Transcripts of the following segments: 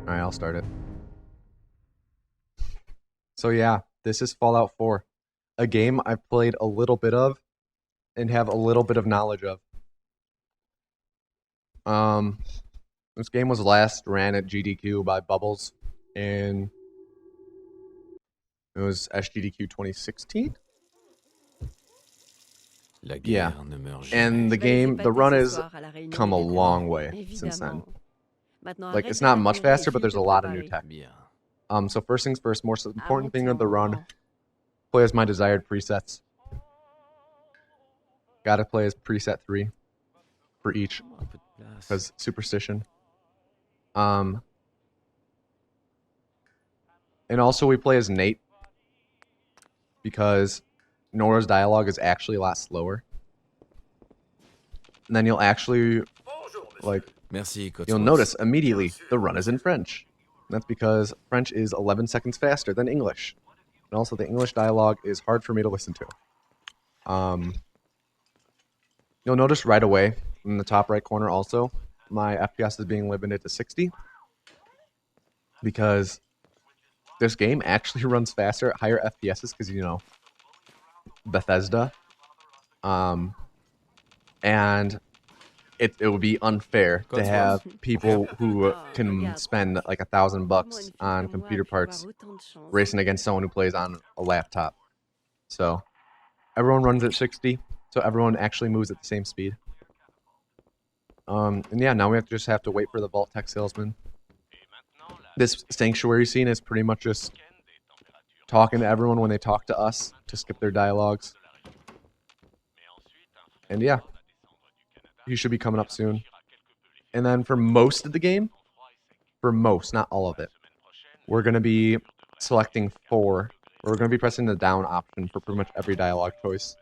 Alright, I'll start it. So yeah, this is Fallout 4. A game I've played a little bit of and have a little bit of knowledge of. This game was last ran at GDQ by Bubbles and it was SGDQ 2016? Yeah. And the run has come a long way since then. Like, it's not much faster, but there's a lot of new tech. So first things first, most important thing of the run, play as my desired presets. Gotta play as preset 3 for each, because superstition. And also we play as Nate, because Nora's dialogue is actually a lot slower. And then you'll actually, like, you'll notice immediately the run is in French. And that's because French is 11 seconds faster than English. And also the English dialogue is hard for me to listen to. You'll notice right away in the top right corner also, my FPS is being limited to 60. Because this game actually runs faster at higher FPSs because, you know, Bethesda. And it would be unfair to have people who can spend like $1,000 on computer parts racing against someone who plays on a laptop. So everyone runs at 60, so everyone actually moves at the same speed. And yeah, now we just have to wait for the Vault Tech Salesman. This sanctuary scene is pretty much just talking to everyone when they talk to us to skip their dialogues. And yeah, he should be coming up soon. And then for most of the game, for most, not all of it, we're going to be selecting 4. We're going to be pressing the down option for pretty much every dialogue choice.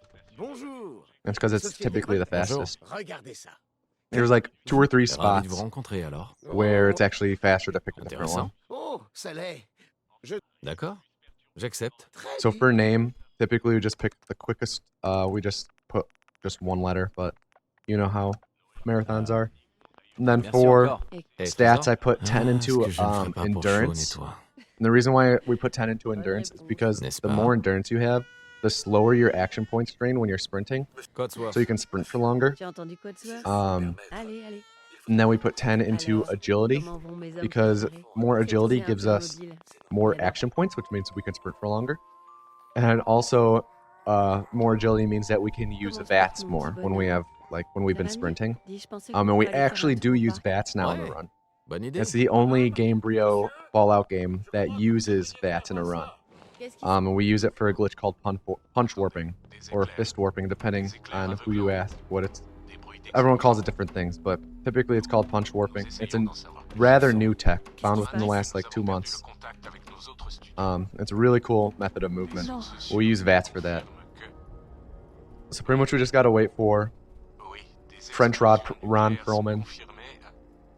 That's because it's typically the fastest. There's like 2 or 3 spots where it's actually faster to pick a different one. So for name, typically we just pick the quickest. We just put just 1 letter, but you know how marathons are. And then for stats, I put 10 into endurance. And the reason why we put 10 into endurance is because the more endurance you have, the slower your action points drain when you're sprinting, so you can sprint for longer. And then we put 10 into agility, because more agility gives us more action points, which means we can sprint for longer. And also, more agility means that we can use VATS more when we've been sprinting. And we actually do use VATS now in the run. It's the only Gamebryo Fallout game that uses VATS in a run. And we use it for a glitch called punch warping, or fist warping, depending on who you ask what it's. Everyone calls it different things, but typically it's called punch warping. It's a rather new tech, found within the last like 2 months. It's a really cool method of movement. We use VATS for that. So pretty much we just gotta wait for French Ron Perlman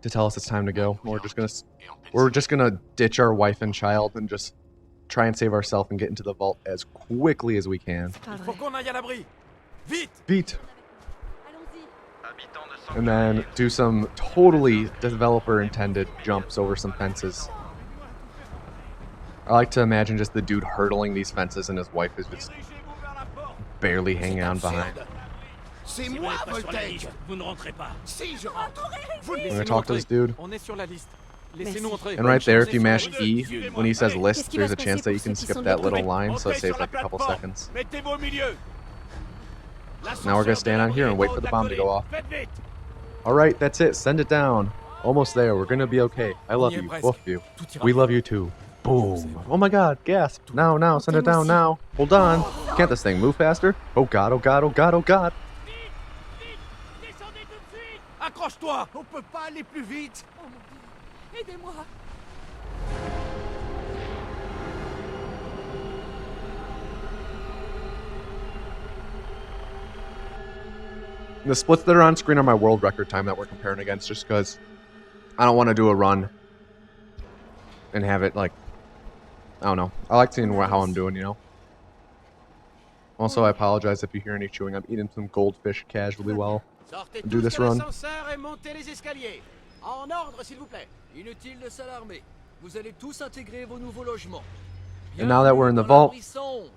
to tell us it's time to go. We're just gonna ditch our wife and child and just try and save ourselves and get into the vault as quickly as we can. Vite! And then do some totally developer-intended jumps over some fences. I like to imagine just the dude hurdling these fences and his wife is just barely hanging on behind. I'm gonna talk to this dude. And right there, if you mash E, when he says list, there's a chance that you can skip that little line, so it saves like a couple seconds. Now we're gonna stand on here and wait for the bomb to go off. Alright, that's it. Send it down. Almost there. We're gonna be okay. I love you. Both of you. We love you too. Boom. Oh my god. Gasp. Now. Send it down now. Hold on. Can't this thing move faster? Oh god, oh god, oh god, oh god. Accroche-toi! On peut pas aller plus vite! Oh mon Dieu! Aidez-moi! The splits that are on screen are my world record time that we're comparing against, just because I don't want to do a run and have it like, I don't know. I like seeing how I'm doing, you know? Also, I apologize if you hear any chewing. I'm eating some goldfish casually while I do this run. En ordre, s'il vous plaît. Inutile de s'alarmer. Vous allez tous intégrer vos nouveaux logements. And now that we're in the Bienvenue dans vault, l'abri 11.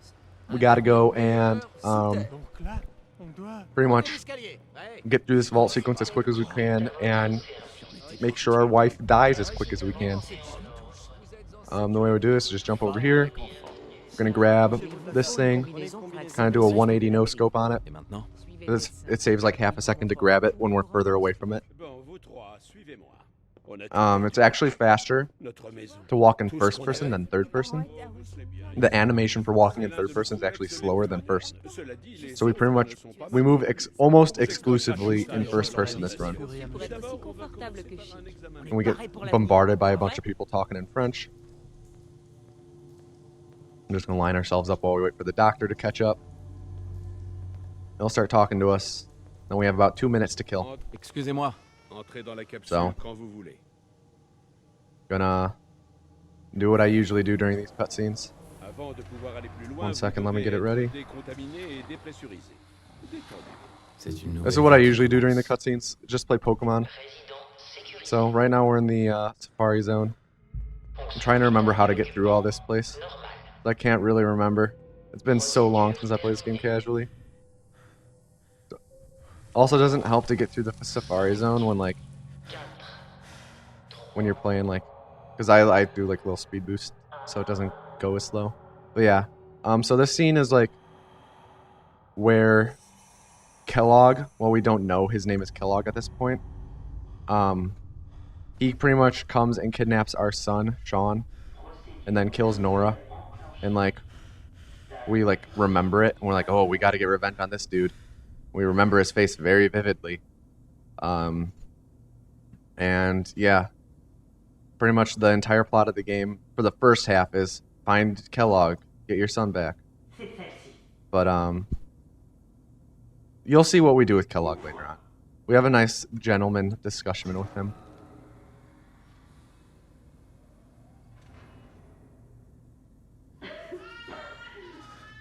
we gotta go and Donc là, on doit... pretty much L'escalier. Ouais. get through this vault sequence as quick as we can and make sure our wife dies as quick as we can. The way we do this is just jump over here. We're gonna grab this thing, kind of do a 180 no scope on it. Et maintenant? It saves like half a second to grab it when we're further away from it. Bon, vous trois, suivez-moi. On a It's actually faster notre maison. to walk in first person than third person. The animation for walking in third person is actually slower than first. Cela dit, les So we pretty much we move almost exclusively in first person this run, Pour être aussi confortable que chic. and we get bombarded by a bunch of people talking in French. I'm just gonna line ourselves up while we wait for the doctor to catch up. They'll start talking to us. Then we have about 2 minutes to kill. Excusez-moi. entrez dans la capsule So. quand vous voulez. Gonna do what I usually do during these cutscenes. Avant de pouvoir aller plus loin, One vous second, let me devez get it ready. être décontaminé et dépressurisé. Détendez-vous. C'est une This is what I usually do during the cutscenes. Just play Pokemon. So right now we're in the Safari Zone. I'm trying to remember how to get through all this place. I can't really remember. It's been so long since I played this game casually. Also, doesn't help to get through the Safari Zone when you're playing because I do like little speed boost, so it doesn't go as slow. But yeah, so this scene is where Kellogg, well, we don't know his name is Kellogg at this point. He pretty much comes and kidnaps our son, Sean, and then kills Nora. And we remember it, and we're like, oh, we got to get revenge on this dude. We remember his face very vividly. And yeah, pretty much the entire plot of the game for the first half is find Kellogg, get your son back. But you'll see what we do with Kellogg later on. We have a nice gentleman discussion with him.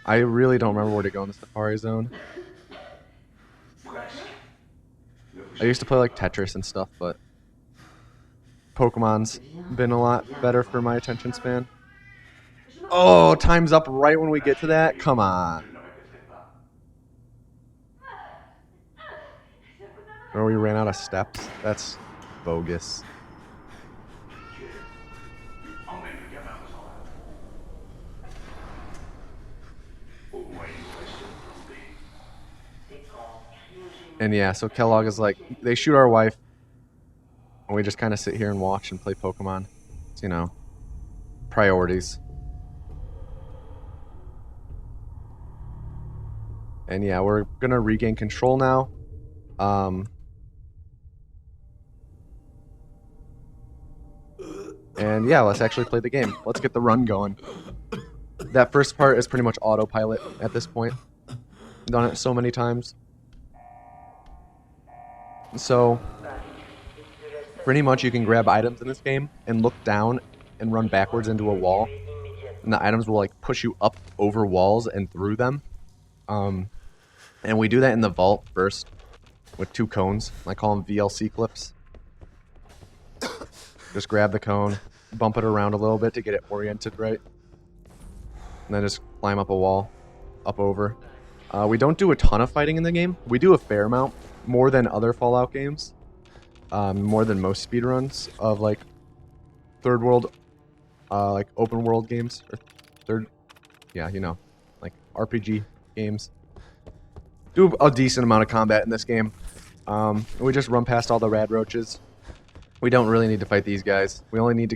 I really don't remember where to go in the Safari Zone. I used to play Tetris and stuff, but Pokemon's been a lot better for my attention span. Oh, time's up right when we get to that? Come on. Or we ran out of steps? That's bogus. And yeah, so Kellogg is they shoot our wife, and we just kind of sit here and watch and play Pokemon. It's, priorities. And yeah, we're gonna regain control now. And yeah, let's actually play the game. Let's get the run going. That first part is pretty much autopilot at this point. Done it so many times. So, pretty much you can grab items in this game and look down and run backwards into a wall. And the items will push you up over walls and through them. And we do that in the vault first with 2 cones. I call them VLC clips. Just grab the cone, bump it around a little bit to get it oriented right. And then just climb up a wall, up over. We don't do a ton of fighting in the game. We do a fair amount. More than other Fallout games, more than most speedruns of third world, open world games or RPG games. Do a decent amount of combat in this game. We just run past all the rad roaches. We don't really need to fight these guys. We only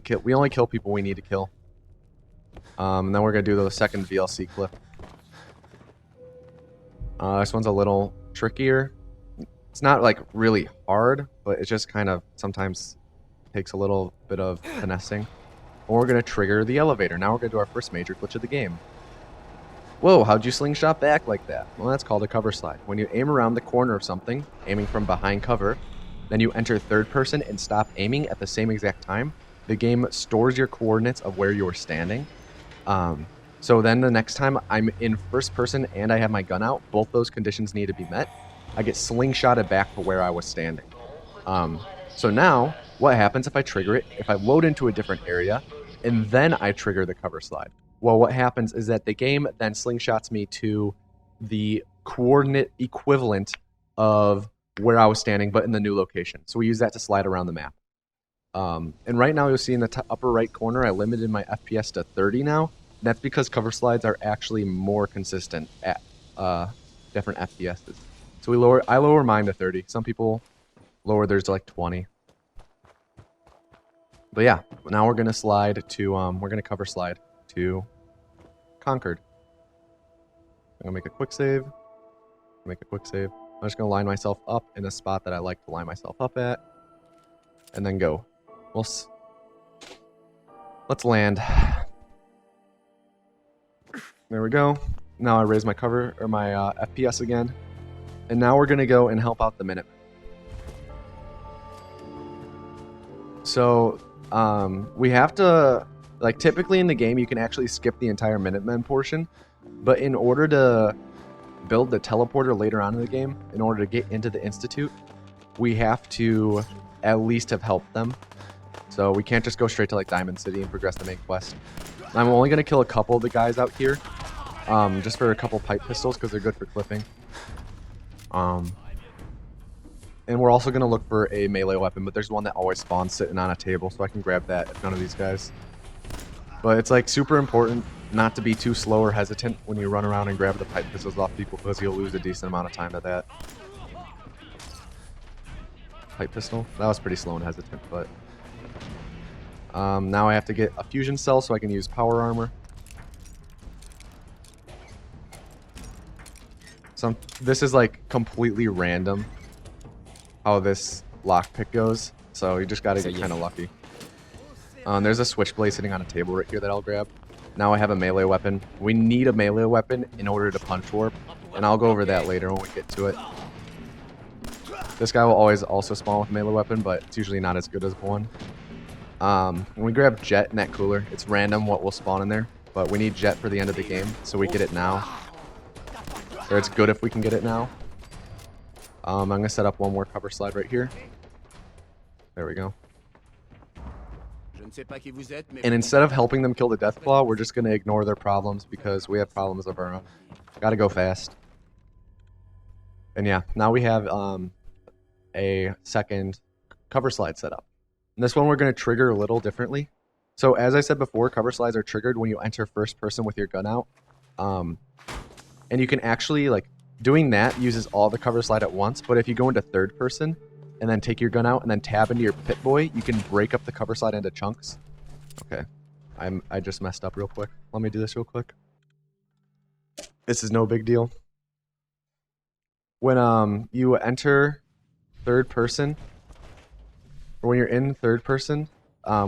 kill people we need to kill. And then we're gonna do the second VLC clip. This one's a little trickier. It's not really hard, but it just kind of sometimes takes a little bit of finessing. And we're going to trigger the elevator. Now we're going to do our first major glitch of the game. Whoa, how'd you slingshot back like that? Well, that's called a cover slide. When you aim around the corner of something, aiming from behind cover, then you enter third person and stop aiming at the same exact time, the game stores your coordinates of where you're standing. So then the next time I'm in first person and I have my gun out, both those conditions need to be met. I get slingshotted back to where I was standing. So now, what happens if I trigger it? If I load into a different area, and then I trigger the cover slide. Well, what happens is that the game then slingshots me to the coordinate equivalent of where I was standing, but in the new location. So we use that to slide around the map. And right now you'll see in the upper right corner, I limited my FPS to 30 now. And that's because cover slides are actually more consistent at different FPSs. So I lower mine to 30. Some people lower theirs to like 20. But yeah, now we're gonna slide to we're gonna cover slide to Concord. I'm gonna make a quick save. I'm just gonna line myself up in a spot that I like to line myself up at, and then go. Let's land. There we go. Now I raise my cover or my FPS again, and now we're gonna go and help out the Minutemen. So we have to, like, typically in the game you can actually skip the entire Minutemen portion, but in order to build the teleporter later on in the game, in order to get into the Institute, we have to at least have helped them. So we can't just go straight to like Diamond City and progress the main quest. I'm only gonna kill a couple of the guys out here, just for a couple pipe pistols because they're good for clipping. And we're also gonna look for a melee weapon, but there's one that always spawns sitting on a table, so I can grab that if none of these guys. But it's like super important not to be too slow or hesitant when you run around and grab the pipe pistols off people, because you'll lose a decent amount of time to that. Pipe pistol? That was pretty slow and hesitant, but now I have to get a fusion cell so I can use power armor. This is like completely random how this lockpick goes, so you just gotta get kind of lucky. There's a switchblade sitting on a table right here that I'll grab. Now I have a melee weapon. We need a melee weapon in order to punch warp, and I'll go over that later when we get to it. This guy will always also spawn with a melee weapon, but it's usually not as good as one. When we grab Jet in that cooler, it's random what will spawn in there, but we need Jet for the end of the game, so we get it now. Or it's good if we can get it now. I'm going to set up one more cover slide right here. There we go. And instead of helping them kill the Deathclaw, we're just going to ignore their problems because we have problems of our own. Gotta go fast. And yeah, now we have a second cover slide set up. And this one we're going to trigger a little differently. So as I said before, cover slides are triggered when you enter first person with your gun out. And you can actually, like, doing that uses all the cover slide at once, but if you go into third person and then take your gun out and then tab into your pit boy, you can break up the cover slide into chunks. Okay, I just messed up real quick. Let me do this real quick. This is no big deal. When you enter third person, or when you're in third person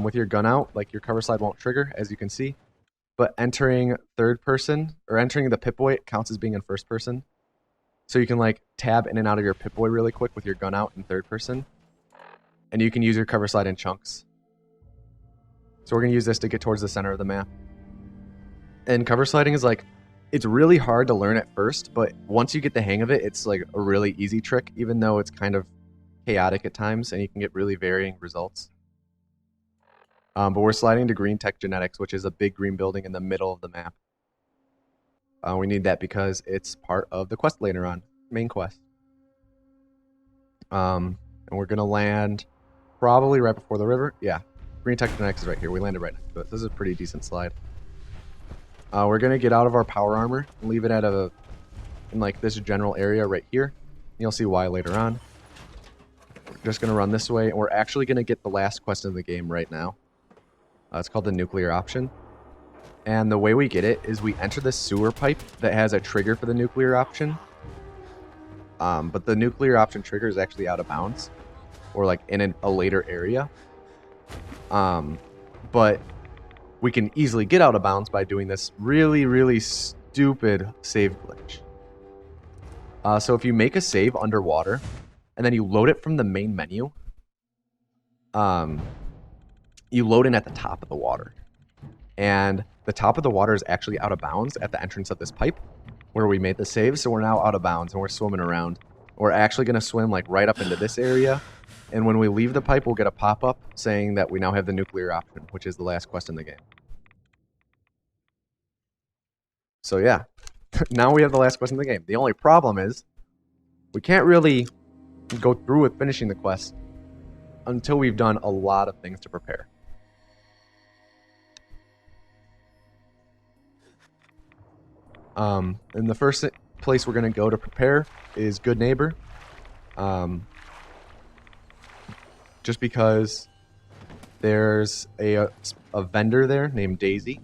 with your gun out, like, your cover slide won't trigger, as you can see. But entering third person, or entering the Pip-Boy, it counts as being in first person. So you can, like, tab in and out of your Pip-Boy really quick with your gun out in third person. And you can use your cover slide in chunks. So we're going to use this to get towards the center of the map. And cover sliding is, like, it's really hard to learn at first, but once you get the hang of it, it's, like, a really easy trick, even though it's kind of chaotic at times, and you can get really varying results. But we're sliding to Green Tech Genetics, which is a big green building in the middle of the map. We need that because it's part of the quest later on, main quest. And we're going to land probably right before the river. Yeah, Green Tech Genetics is right here. We landed right next to it. This is a pretty decent slide. We're going to get out of our power armor and leave it at in like this general area right here. You'll see why later on. We're just going to run this way, and we're actually going to get the last quest in the game right now. It's called the nuclear option. And the way we get it is we enter this sewer pipe that has a trigger for the nuclear option. But the nuclear option trigger is actually out of bounds, or like in a later area. But we can easily get out of bounds by doing this really, really stupid save glitch. So if you make a save underwater, and then you load it from the main menu, you load in at the top of the water. And the top of the water is actually out of bounds at the entrance of this pipe where we made the save, so we're now out of bounds and we're swimming around. We're actually going to swim like right up into this area. And when we leave the pipe, we'll get a pop-up saying that we now have the nuclear option, which is the last quest in the game. So yeah, now we have the last quest in the game. The only problem is we can't really go through with finishing the quest until we've done a lot of things to prepare. And the first place we're going to go to prepare is Goodneighbor. Just because there's a vendor there named Daisy.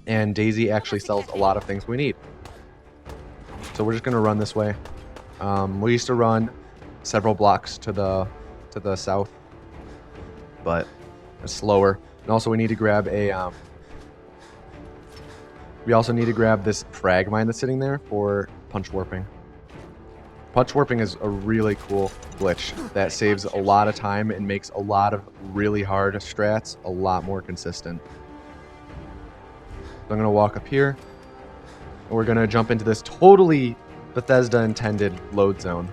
And Daisy actually sells a lot of things we need. So we're just going to run this way. We used to run several blocks to the south, but it's slower. And also we need to grab a we also need to grab this frag mine that's sitting there for punchwarping. Punchwarping is a really cool glitch that saves a lot of time and makes a lot of really hard strats a lot more consistent. So I'm going to walk up here, and we're going to jump into this totally Bethesda-intended load zone.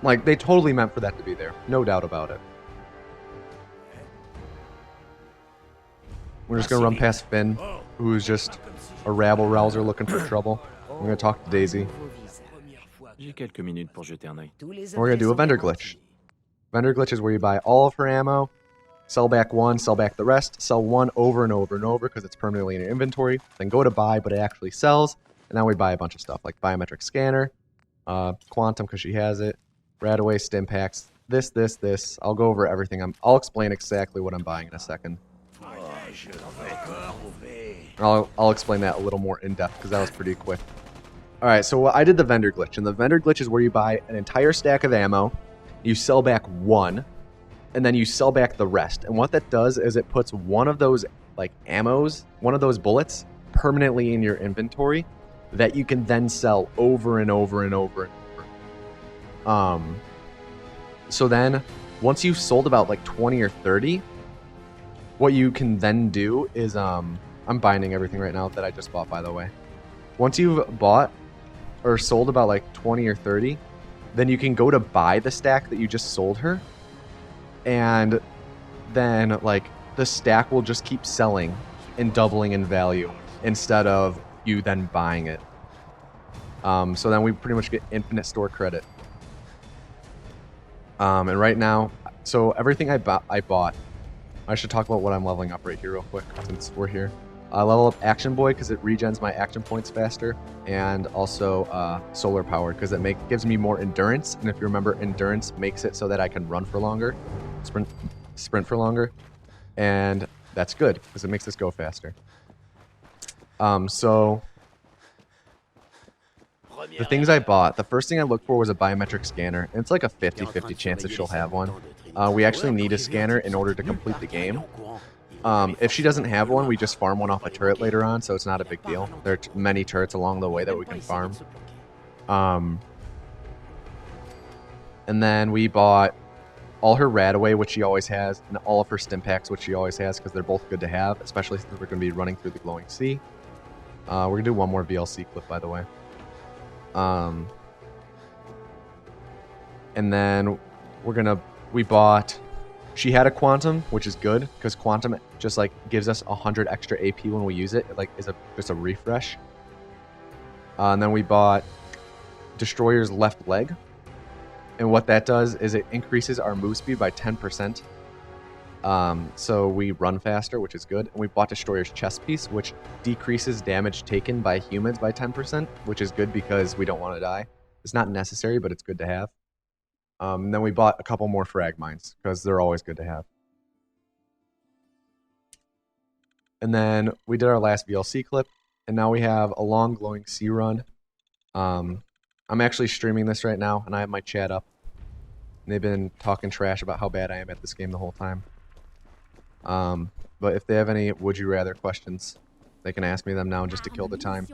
Like, they totally meant for that to be there. No doubt about it. We're just going to run past Finn, who's just a rabble-rouser looking for trouble. We're going to talk to Daisy. J'ai quelques minutes pour jeter un œil. And we're going to do a vendor glitch. Vendor glitch is where you buy all of her ammo, sell back one, sell back the rest, sell one over and over and over because it's permanently in your inventory, then go to buy, but it actually sells, and now we buy a bunch of stuff, like biometric scanner, quantum because she has it, radaway stim packs, this. I'll go over everything. I'll explain exactly what I'm buying in a second. I'll explain that a little more in depth because that was pretty quick. Alright, so I did the vendor glitch, and the vendor glitch is where you buy an entire stack of ammo, you sell back one, and then you sell back the rest. And what that does is it puts one of those like ammos, one of those bullets, permanently in your inventory that you can then sell over and over and over and over. So then once you've sold about like 20 or 30, what you can then do is I'm binding everything right now that I just bought, by the way. Once you've bought or sold about like 20 or 30, then you can go to buy the stack that you just sold her, and then like the stack will just keep selling and doubling in value instead of you then buying it. So then we pretty much get infinite store credit. And right now, so everything I bought, I should talk about what I'm leveling up right here real quick since we're here. I level up Action Boy because it regens my action points faster, and also Solar Power because it gives me more endurance. And if you remember, endurance makes it so that I can run for longer, sprint for longer, and that's good because it makes us go faster. So the things I bought, the first thing I looked for was a biometric scanner, and it's like a 50-50 chance that she'll have one. We actually need a scanner in order to complete the game. If she doesn't have one, we just farm one off a turret later on, so it's not a big deal. There are many turrets along the way that we can farm. And then we bought all her radaway, which she always has, and all of her stim packs, which she always has, because they're both good to have, especially since we're going to be running through the glowing sea. We're going to do one more VLC clip, by the way. And then we bought, she had a quantum, which is good because quantum just like gives us 100 extra AP when we use it. It like is just a refresh. And then we bought Destroyer's left leg, and what that does is it increases our move speed by 10%. So we run faster, which is good. And we bought Destroyer's chest piece, which decreases damage taken by humans by 10%, which is good because we don't want to die. It's not necessary, but it's good to have. And then we bought a couple more frag mines because they're always good to have. And then we did our last VLC clip, and now we have a long glowing sea run. I'm actually streaming this right now, and I have my chat up. And they've been talking trash about how bad I am at this game the whole time. But if they have any would you rather questions, they can ask me them now just to kill the time.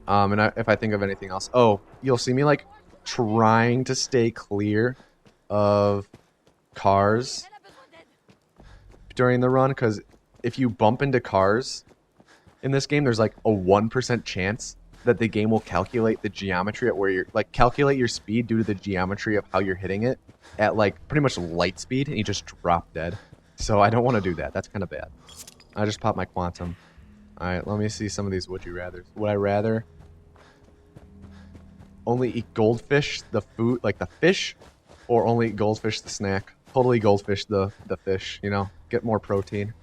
And if I think of anything else, oh, you'll see me like trying to stay clear of cars during the run, because if you bump into cars, in this game, there's like a 1% chance that the game will calculate the geometry at where you're, like, calculate your speed due to the geometry of how you're hitting it at, like, pretty much light speed, and you just drop dead. So I don't want to do that. That's kind of bad. I just popped my quantum. Alright, let me see some of these would you rathers. Would I rather only eat goldfish, the food, like the fish, or only eat goldfish, the snack? Totally goldfish, the fish, you know? Get more protein.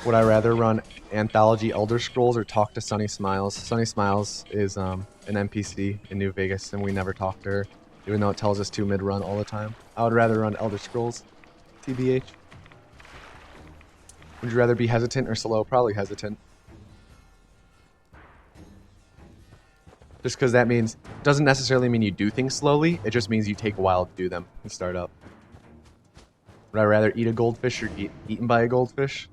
Would I rather run Anthology Elder Scrolls or talk to Sunny Smiles? Sunny Smiles is an NPC in New Vegas, and we never talk to her, even though it tells us to mid-run all the time. I would rather run Elder Scrolls, TBH. Would you rather be hesitant or slow? Probably hesitant. Just because that means, doesn't necessarily mean you do things slowly, it just means you take a while to do them and start up. Would I rather eat a goldfish or get eaten by a goldfish?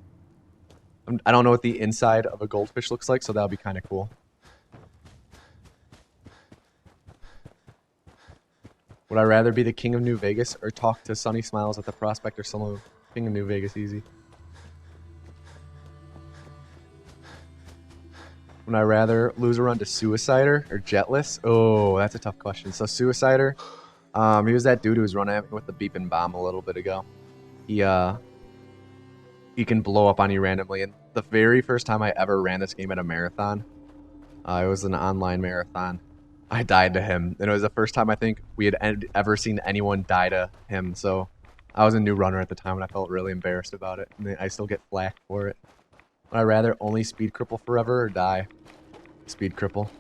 I don't know what the inside of a goldfish looks like, so that would be kind of cool. Would I rather be the king of New Vegas or talk to Sunny Smiles at the Prospect or solo king of New Vegas? Easy. Would I rather lose a run to Suicider or Jetless? Oh, that's a tough question. So Suicider, he was that dude who was running at me with the beeping bomb a little bit ago. He can blow up on you randomly. And the very first time I ever ran this game at a marathon, it was an online marathon, I died to him. And it was the first time I think we had ever seen anyone die to him. So I was a new runner at the time, and I felt really embarrassed about it. And I still get flack for it. Would I rather only speed cripple forever or die? Speed cripple.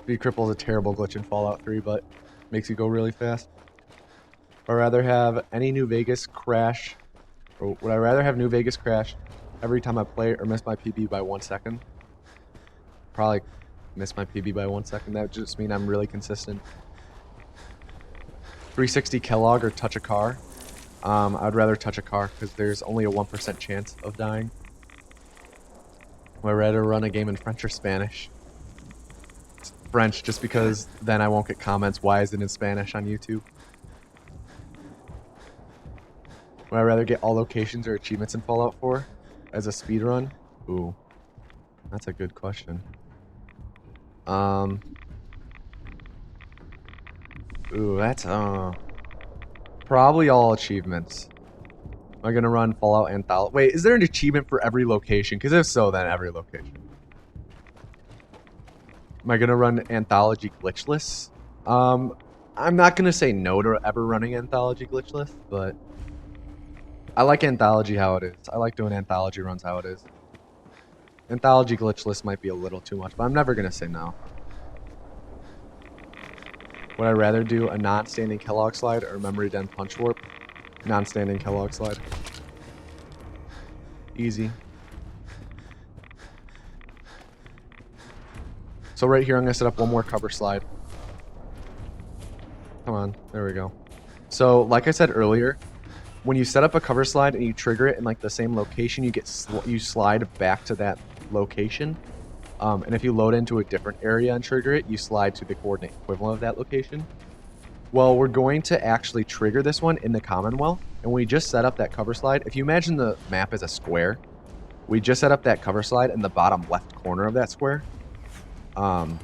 Speed cripple is a terrible glitch in Fallout 3, but makes you go really fast. Would I rather have any New Vegas crash... Or would I rather have New Vegas crash every time I play or miss my PB by 1 second? Probably miss my PB by 1 second. That would just mean I'm really consistent. 360 Kellogg or touch a car? I'd rather touch a car because there's only a 1% chance of dying. Would I rather run a game in French or Spanish? It's French, just because then I won't get comments, why is it in Spanish on YouTube? Would I rather get all locations or achievements in Fallout 4 as a speedrun? Ooh, that's a good question. Ooh, that's probably all achievements. Am I gonna run Fallout Anthology? Wait, is there an achievement for every location? Because if so, then every location. Am I gonna run Anthology glitchless? I'm not gonna say no to ever running Anthology glitchless, but I like Anthology how it is. I like doing Anthology runs how it is. Anthology glitchless might be a little too much, but I'm never gonna say no. Would I rather do a non-standing Kellogg slide or memory den punch warp? Non-standing Kellogg slide. Easy. So right here, I'm gonna set up one more cover slide. Come on, there we go. So, like I said earlier, when you set up a cover slide and you trigger it in like the same location, you slide back to that location. And if you load into a different area and trigger it, you slide to the coordinate equivalent of that location. Well, we're going to actually trigger this one in the Commonwealth, and we just set up that cover slide. If you imagine the map as a square, we just set up that cover slide in the bottom left corner of that square. And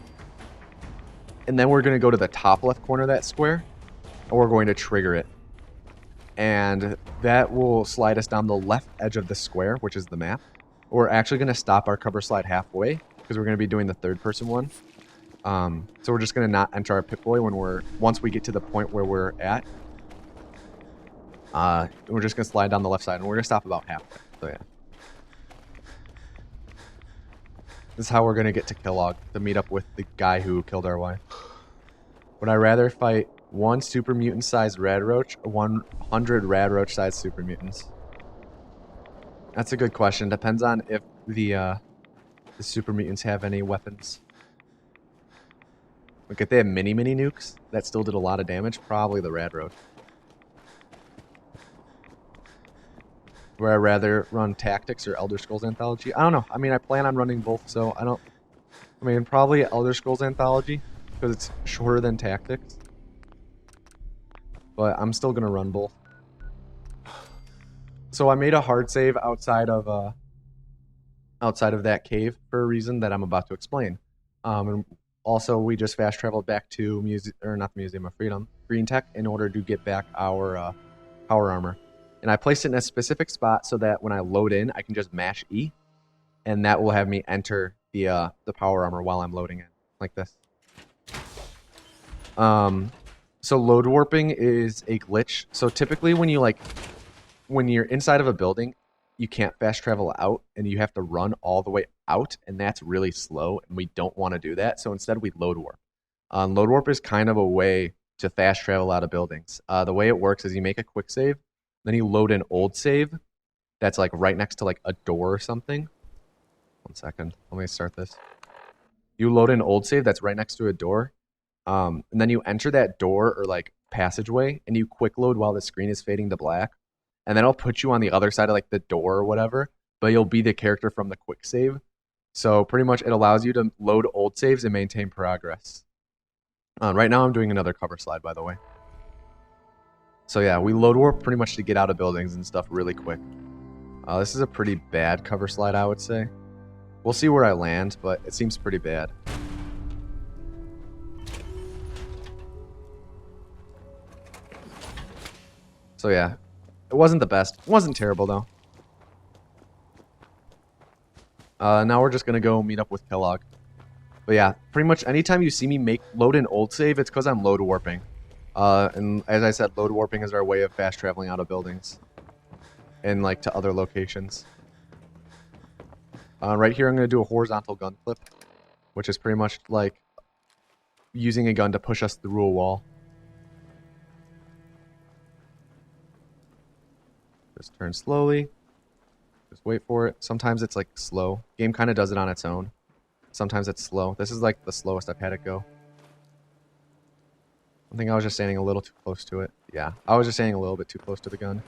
then we're going to go to the top left corner of that square, and we're going to trigger it. And that will slide us down the left edge of the square, which is the map. We're actually going to stop our cover slide halfway, because we're going to be doing the third person one. So we're just going to not enter our Pip-Boy once we get to the point where we're at. We're just going to slide down the left side, and we're going to stop about halfway. So yeah. This is how we're going to get to Kellogg, to meet up with the guy who killed our wife. Would I rather fight one super mutant sized rad roach or 100 rad roach sized super mutants? That's a good question. Depends on if the super mutants have any weapons. Like if they have mini nukes that still did a lot of damage, probably the rad roach. Would I rather run Tactics or Elder Scrolls Anthology? I don't know. I mean, I plan on running both, so I mean, probably Elder Scrolls Anthology, because it's shorter than Tactics. But I'm still going to run both. So I made a hard save outside of that cave for a reason that I'm about to explain. And also, we just fast traveled back to not the Museum of Freedom, Green Tech, in order to get back our power armor. And I placed it in a specific spot so that when I load in, I can just mash E, and that will have me enter the power armor while I'm loading in, like this. So load warping is a glitch. So typically when you're inside of a building, you can't fast travel out, and you have to run all the way out, and that's really slow, and we don't want to do that. So instead we load warp. Load warp is kind of a way to fast travel out of buildings. The way it works is you make a quick save, then you load an old save that's like right next to like a door or something. 1 second, let me start this. You load an old save that's right next to a door, and then you enter that door or like passageway, and you quick load while the screen is fading to black, and then it'll put you on the other side of like the door or whatever, but you'll be the character from the quick save. So pretty much it allows you to load old saves and maintain progress. Right now I'm doing another cover slide, by the way. So yeah, we load warp pretty much to get out of buildings and stuff really quick. This is a pretty bad cover slide, I would say. We'll see where I land, but it seems pretty bad. So yeah, it wasn't the best. It wasn't terrible though. Now we're just gonna go meet up with Kellogg. But yeah, pretty much anytime you see me load an old save, it's because I'm load warping. And as I said, load warping is our way of fast traveling out of buildings and like to other locations. Right here, I'm gonna do a horizontal gun flip, which is pretty much like using a gun to push us through a wall. Just turn slowly. Just wait for it. Sometimes it's like slow. Game kind of does it on its own. Sometimes it's slow. This is like the slowest I've had it go. I think I was just standing a little too close to it. Yeah, I was just standing a little bit too close to the gun.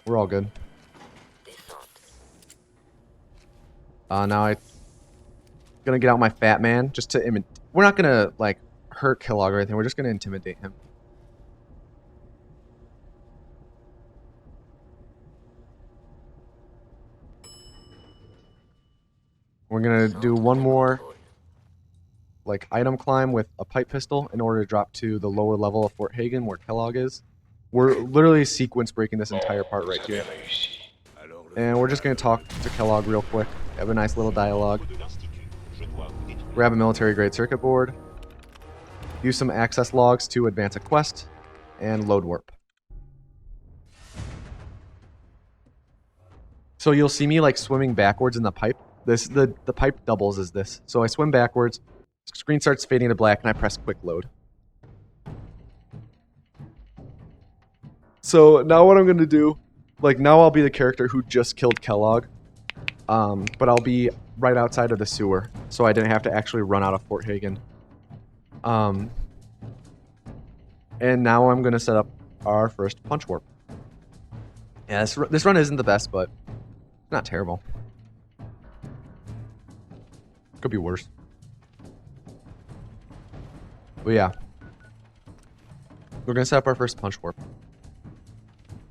We're all good. Now I'm gonna get out my fat man just to we're not gonna like hurt Kellogg or anything. We're just gonna intimidate him. We're gonna do one more like item climb with a pipe pistol in order to drop to the lower level of Fort Hagen where Kellogg is. We're literally sequence breaking this entire part right here. And we're just gonna talk to Kellogg real quick. Have a nice little dialogue. Grab a military grade circuit board. Use some access logs to advance a quest. And load warp. So you'll see me like swimming backwards in the pipe. The pipe doubles as this. So I swim backwards, screen starts fading to black, and I press quick load. So now what I'm going to do, like now I'll be the character who just killed Kellogg, but I'll be right outside of the sewer, so I didn't have to actually run out of Fort Hagen. And now I'm going to set up our first punch warp. Yeah, this run isn't the best, but not terrible. Could be worse. But yeah. We're going to set up our first punch warp.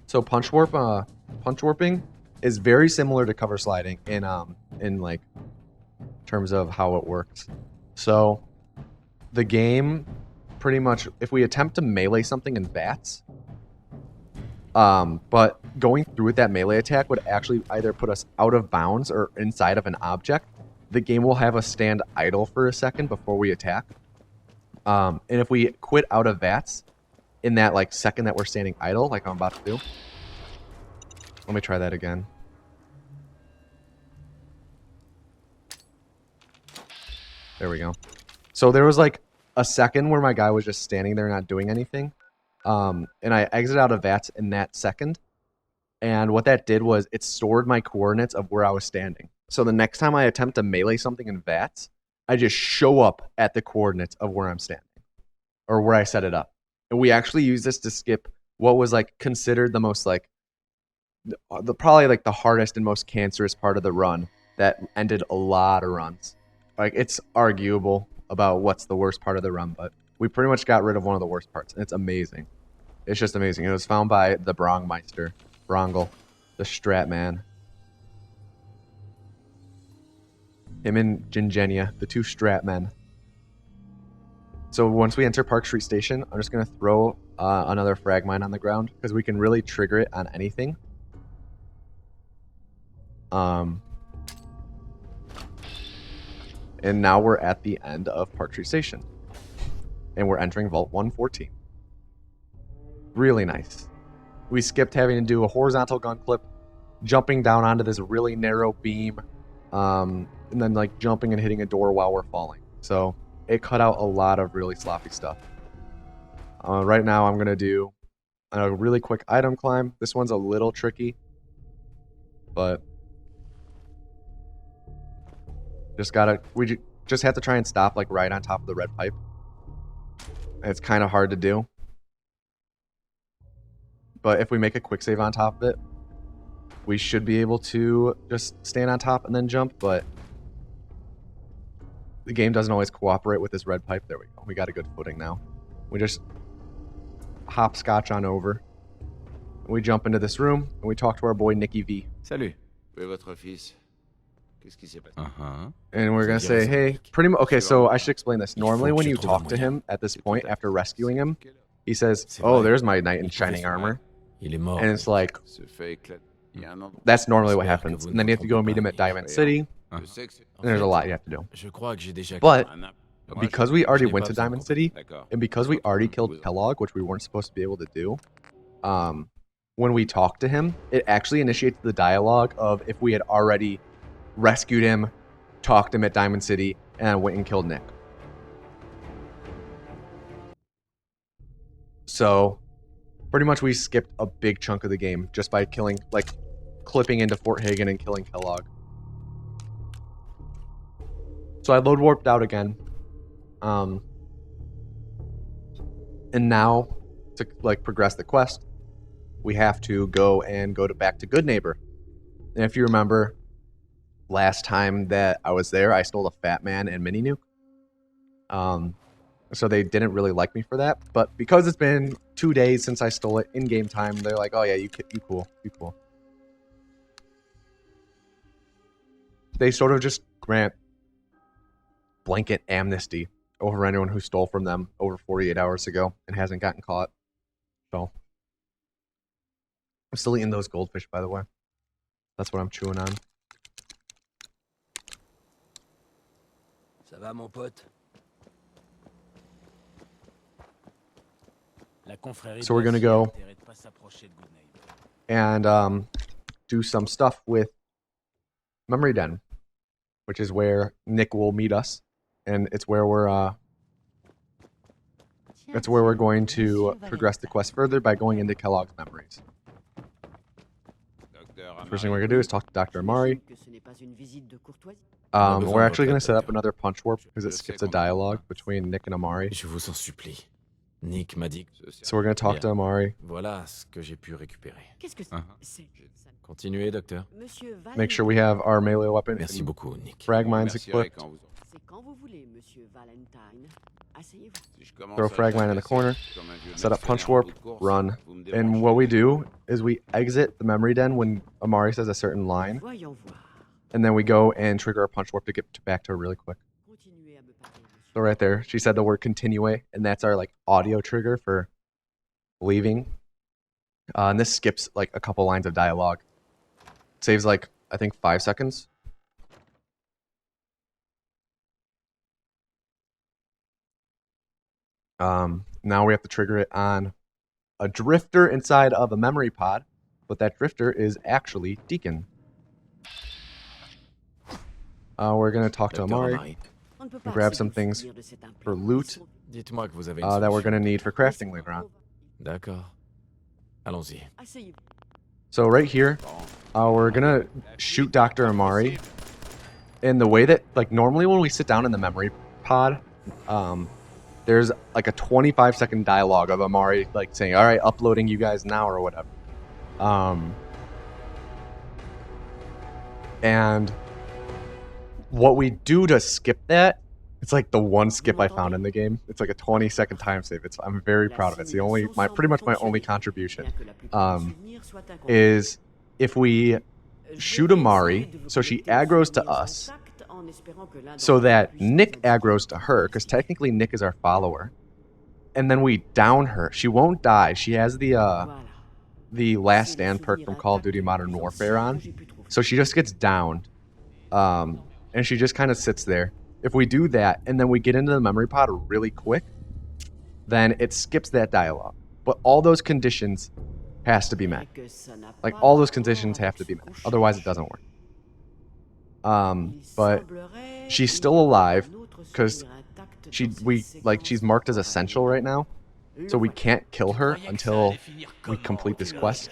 So punch warping is very similar to cover sliding in like terms of how it works. So the game pretty much, if we attempt to melee something in VATS, but going through with that melee attack would actually either put us out of bounds or inside of an object. The game will have us stand idle for a second before we attack. And if we quit out of VATS in that like second that we're standing idle, like I'm about to do. Let me try that again. There we go. So there was like a second where my guy was just standing there not doing anything. And I exited out of VATS in that second. And what that did was it stored my coordinates of where I was standing. So the next time I attempt to melee something in VATS, I just show up at the coordinates of where I'm standing. Or where I set it up. And we actually use this to skip what was like considered the most like probably like the hardest and most cancerous part of the run that ended a lot of runs. Like it's arguable about what's the worst part of the run, but we pretty much got rid of one of the worst parts, and it's amazing. It's just amazing. It was found by the Brongmeister, Brongle. the strat man. Him and Gingenia, the two strat men. So once we enter Park Street Station, I'm just going to throw another frag mine on the ground because we can really trigger it on anything. And now we're at the end of Park Street Station. And we're entering Vault 114. Really nice. We skipped having to do a horizontal gun clip, jumping down onto this really narrow beam, and then like jumping and hitting a door while we're falling. So it cut out a lot of really sloppy stuff. Right now I'm going to do a really quick item climb. This one's a little tricky, but we just have to try and stop like right on top of the red pipe. It's kind of hard to do. But if we make a quick save on top of it, we should be able to just stand on top and then jump, but the game doesn't always cooperate with this red pipe. There we go. We got a good footing now. We just hopscotch on over. We jump into this room and we talk to our boy Nicky V. Salut. And we're gonna say, hey, pretty much. Okay, so I should explain this. Normally, when you talk to him at this point after rescuing him, he says, "Oh, there's my knight in shining armor," and it's like, that's normally what happens. And then you have to go meet him at Diamond City. And there's a lot you have to do. But because we already went to Diamond City, and because we already killed Kellogg, which we weren't supposed to be able to do, when we talk to him, it actually initiates the dialogue of if we had already rescued him, talked him at Diamond City, and went and killed Nick. So, pretty much we skipped a big chunk of the game just by killing, like, clipping into Fort Hagen and killing Kellogg. So I load warped out again. And now, to, like, progress the quest, we have to go back to Goodneighbor. And if you remember, last time that I was there, I stole a Fat Man and Mini Nuke. So they didn't really like me for that. But because it's been 2 days since I stole it in game time, they're like, "Oh yeah, you cool, you cool." They sort of just grant blanket amnesty over anyone who stole from them over 48 hours ago and hasn't gotten caught. So I'm still eating those goldfish, by the way. That's what I'm chewing on. Ça va, mon pote? So we're gonna go and do some stuff with Memory Den, which is where Nick will meet us, and it's where we're going to progress the quest further by going into Kellogg's memories. First thing we're gonna do is talk to Dr. Amari. We're actually gonna set up another punch warp because it skips a dialogue between Nick and Amari. Je vous en supplie. Nick m'a dit. So we're gonna talk to Amari. Voilà ce que j'ai pu récupérer. Qu'est-ce que c'est? Continuez, docteur. Make sure we have our melee weapon. Merci beaucoup, Nick. Frag mines equipped. Throw frag mine in the corner. Set up punch warp. Run. And what we do is we exit the memory den when Amari says a certain line, and then we go and trigger our punch warp to get back to her really quick. So right there, she said the word continue, and that's our like audio trigger for leaving. And this skips like a couple lines of dialogue. Saves like, I think 5 seconds. Now we have to trigger it on a drifter inside of a memory pod, but that drifter is actually Deacon. We're gonna talk to Amari. Grab some things for loot that we're going to need for crafting later on. D'accord. Allons-y. So right here, we're going to shoot Dr. Amari. And the way that, like, normally when we sit down in the memory pod, there's like a 25-second dialogue of Amari, like, saying, "All right, uploading you guys now," or whatever. And what we do to skip that, it's like the one skip I found in the game. It's like a 20-second time save. I'm very proud of it. It's pretty much my only contribution. Is if we shoot Amari, so she aggroes to us, so that Nick aggroes to her, because technically Nick is our follower, and then we down her. She won't die. She has the Last Stand perk from Call of Duty Modern Warfare on, so she just gets downed, and she just kind of sits there. If we do that, and then we get into the memory pod really quick, then it skips that dialogue. But all those conditions has to be met. Like, all those conditions have to be met. Otherwise, it doesn't work. But she's still alive because she's marked as essential right now, so we can't kill her until we complete this quest.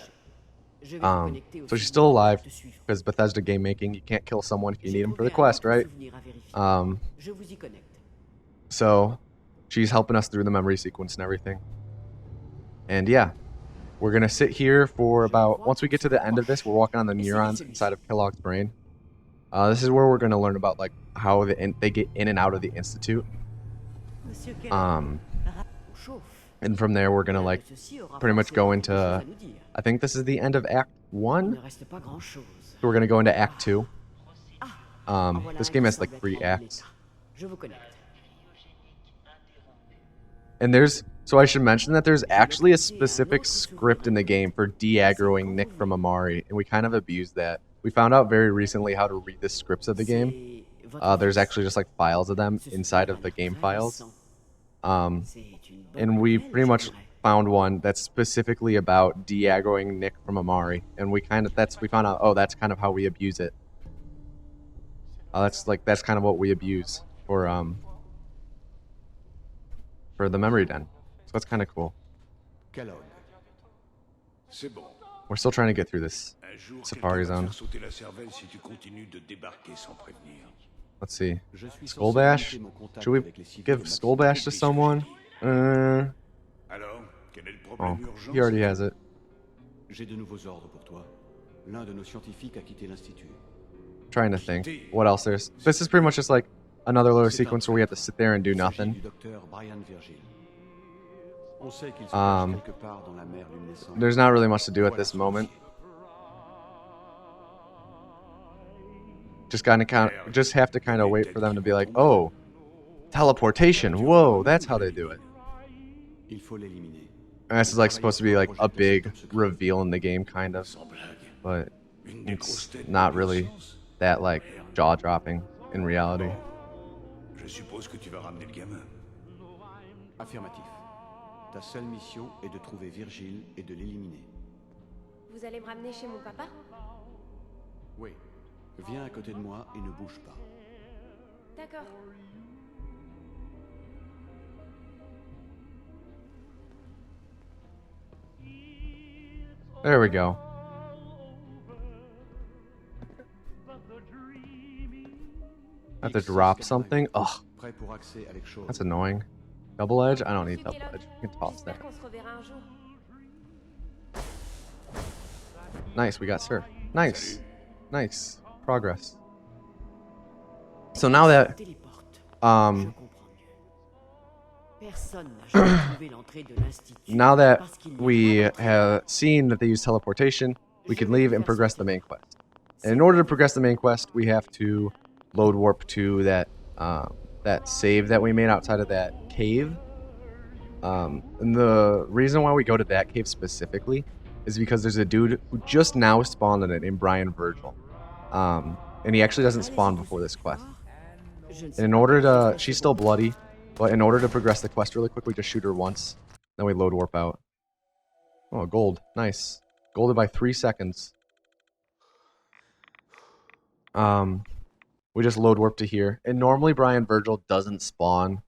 So she's still alive because Bethesda game making, you can't kill someone if you need them for the quest, right? So she's helping us through the memory sequence and everything. And yeah, we're gonna sit here for about, once we get to the end of this, we're walking on the neurons inside of Kellogg's brain. This is where we're gonna learn about like how they get in and out of the Institute. And from there we're gonna like pretty much go into, I think this is the end of Act 1. So we're gonna go into Act 2. This game has like 3 acts. And so I should mention that there's actually a specific script in the game for de-aggroing Nick from Amari, and we kind of abused that. We found out very recently how to read the scripts of the game. There's actually just like files of them inside of the game files. And we pretty much found one that's specifically about de-aggroing Nick from Amari, and we found out, oh, that's kind of how we abuse it. That's kind of what we abuse for the memory den. So that's kind of cool. Kellogg. We're still trying to get through this safari zone. Let's see. Skull Bash? Should we give Skull Bash to someone? Oh, he already has it. Trying to think. What else there's? This is pretty much just like another little sequence where we have to sit there and do nothing. There's not really much to do at this moment. Just have to kind of wait for them to be like, oh, teleportation. Whoa, that's how they do it. And this is like supposed to be like a big reveal in the game, kind of, but it's not really that like jaw-dropping in reality. Affirmatif. Ta seule mission est de trouver Virgile et de l'éliminer. Vous allez me ramener chez mon papa? Oui. Viens à côté de moi et ne bouge pas. D'accord. There we go. I have to drop something? Ugh. That's annoying. Double edge? I don't need double edge. You can toss that. Nice, we got Sir. Nice. Nice. Progress. So now that now that we have seen that they use teleportation, we can leave and progress the main quest. And in order to progress the main quest, we have to load warp to that that save that we made outside of that cave. And the reason why we go to that cave specifically is because there's a dude who just now spawned in it named Brian Virgil. And he actually doesn't spawn before this quest. And in order to, she's still bloody, but in order to progress the quest really quick, we just shoot her once. Then we load warp out. Oh, gold. Nice. Golded by 3 seconds. We just load warp to here. And normally Brian Virgil doesn't spawn.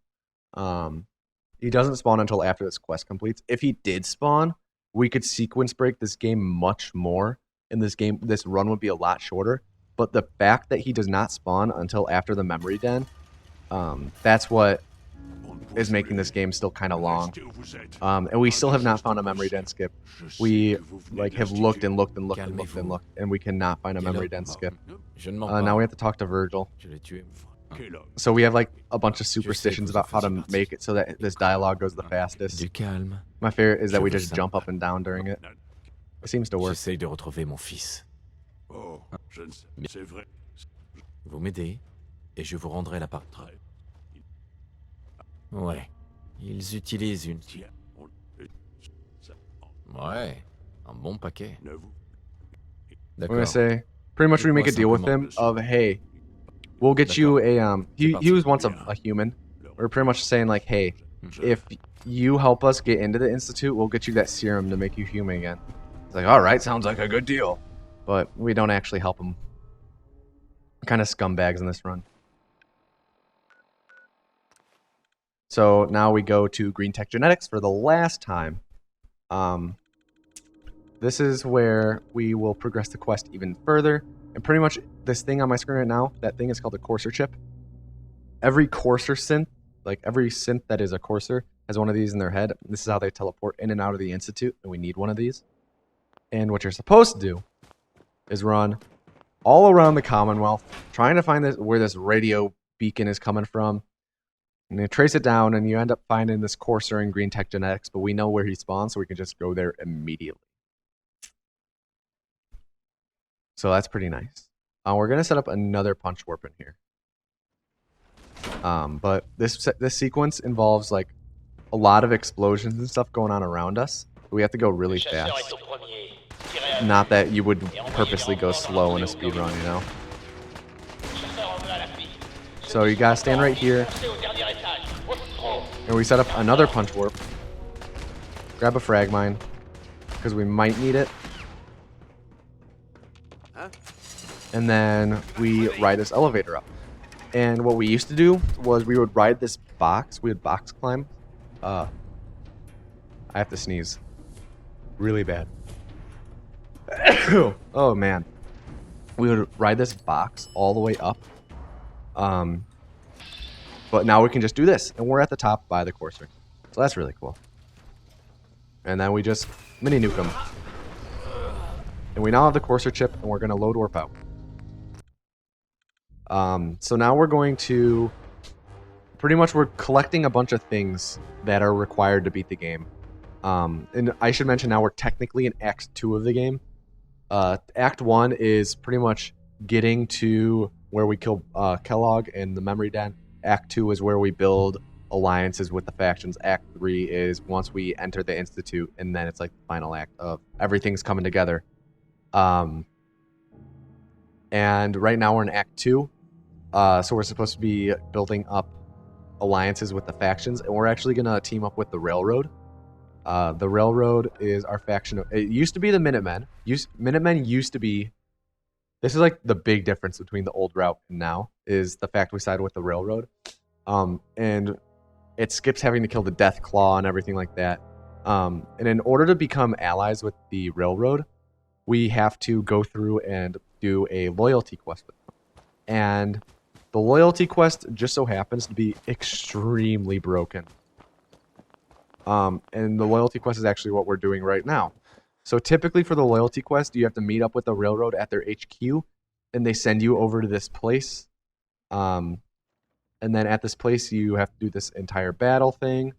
He doesn't spawn until after this quest completes. If he did spawn, we could sequence break this game much more. In this game, this run would be a lot shorter. But the fact that he does not spawn until after the memory den, that's what is making this game still kind of long. And we still have not found a memory den skip. We like have looked and looked and looked and looked and looked, and we cannot find a memory den skip. Now we have to talk to Virgil. So we have like a bunch of superstitions about how to make it so that this dialogue goes the fastest. My favorite is that we just jump up and down during it. It seems to work. Oh, je ne sais. C'est vrai. Vous m'aidez, et je vous rendrai l'appareil. Ouais. Ils utilisent une... Tiens, Ouais. Un bon paquet. ne vous. We're D'accord. gonna say, pretty much we make a deal with him of, hey, we'll get you a, he was once a human. We're pretty much saying like, hey, if you help us get into the Institute, we'll get you that serum to make you human again. It's like, alright, sounds like a good deal. But we don't actually help him. We're kind of scumbags in this run. So now we go to Green Tech Genetics for the last time. This is where we will progress the quest even further. And pretty much this thing on my screen right now, that thing is called a courser chip. Every courser synth, like every synth that is a courser, has one of these in their head. This is how they teleport in and out of the Institute, and we need one of these. And what you're supposed to do is run all around the Commonwealth, trying to find where this radio beacon is coming from. And you trace it down, and you end up finding this courser in Green Tech Genetics, but we know where he spawns, so we can just go there immediately. So that's pretty nice. We're going to set up another punch warp in here. But this sequence involves like a lot of explosions and stuff going on around us. We have to go really fast. Not that you would purposely go slow in a speed run, you know? So you gotta stand right here. And we set up another punch warp. Grab a frag mine, because we might need it. And then we ride this elevator up. And what we used to do was we would ride this box. We would box climb. I have to sneeze. Really bad. Oh, man. We would ride this box all the way up. But now we can just do this. And we're at the top by the courser. So that's really cool. And then we just mini nuke them. And we now have the courser chip, and we're going to load warp out. So now we're going to... Pretty much we're collecting a bunch of things that are required to beat the game. And I should mention now we're technically in Act 2 of the game. Act 1 is pretty much getting to where we kill Kellogg and the memory den. Act 2 is where we build alliances with the factions. Act 3 is once we enter the Institute, and then it's like the final act of everything's coming together. And right now we're in Act 2. So we're supposed to be building up alliances with the factions, and we're actually going to team up with the Railroad. The Railroad is our faction. It used to be the Minutemen. Minutemen used to be... This is like the big difference between the old route and now, is the fact we side with the Railroad. And it skips having to kill the Death Claw and everything like that. And in order to become allies with the Railroad, we have to go through and do a loyalty quest with them. And the loyalty quest just so happens to be extremely broken. And the loyalty quest is actually what we're doing right now. So typically for the loyalty quest, you have to meet up with the Railroad at their HQ, and they send you over to this place. And then at this place, you have to do this entire battle thing.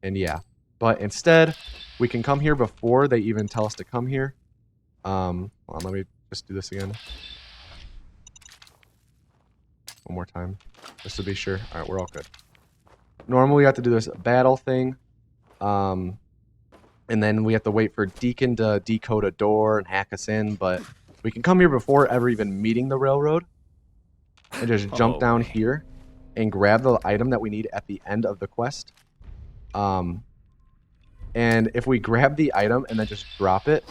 And yeah. But instead, we can come here before they even tell us to come here. Hold on, let me just do this again. One more time, just to be sure. All right, we're all good. Normally, we have to do this battle thing. And then we have to wait for Deacon to decode a door and hack us in. But we can come here before ever even meeting the Railroad. And just jump down here and grab the item that we need at the end of the quest. And if we grab the item and then just drop it,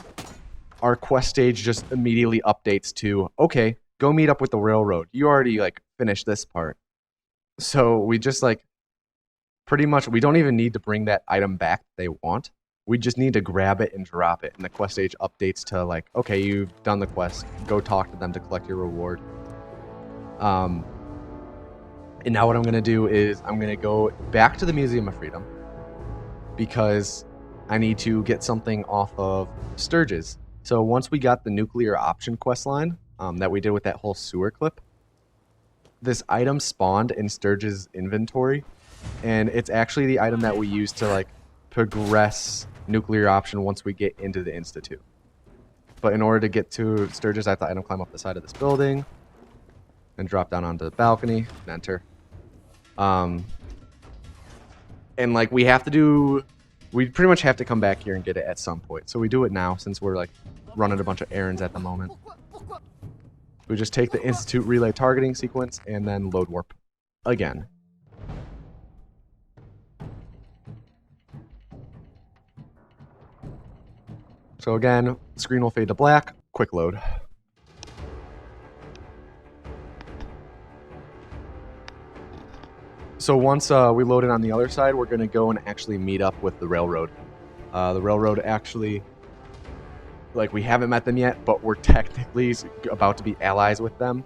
our quest stage just immediately updates to, okay, go meet up with the Railroad. You already, like, finished this part. So we just, like, pretty much, we don't even need to bring that item back that they want. We just need to grab it and drop it. And the quest stage updates to, like, okay, you've done the quest. Go talk to them to collect your reward. And now what I'm going to do is I'm going to go back to the Museum of Freedom because I need to get something off of Sturgis. So once we got the nuclear option quest line that we did with that whole sewer clip, this item spawned in Sturgis' inventory, and it's actually the item that we use to like progress nuclear option once we get into the Institute. But in order to get to Sturgis, I have to item climb up the side of this building and drop down onto the balcony and enter. And like we pretty much have to come back here and get it at some point. So we do it now since we're like running a bunch of errands at the moment. We just take the Institute relay targeting sequence and then load warp again. So again, the screen will fade to black. Quick load. So once we load it on the other side, we're going to go and actually meet up with the railroad. The railroad actually, like, we haven't met them yet, but we're technically about to be allies with them.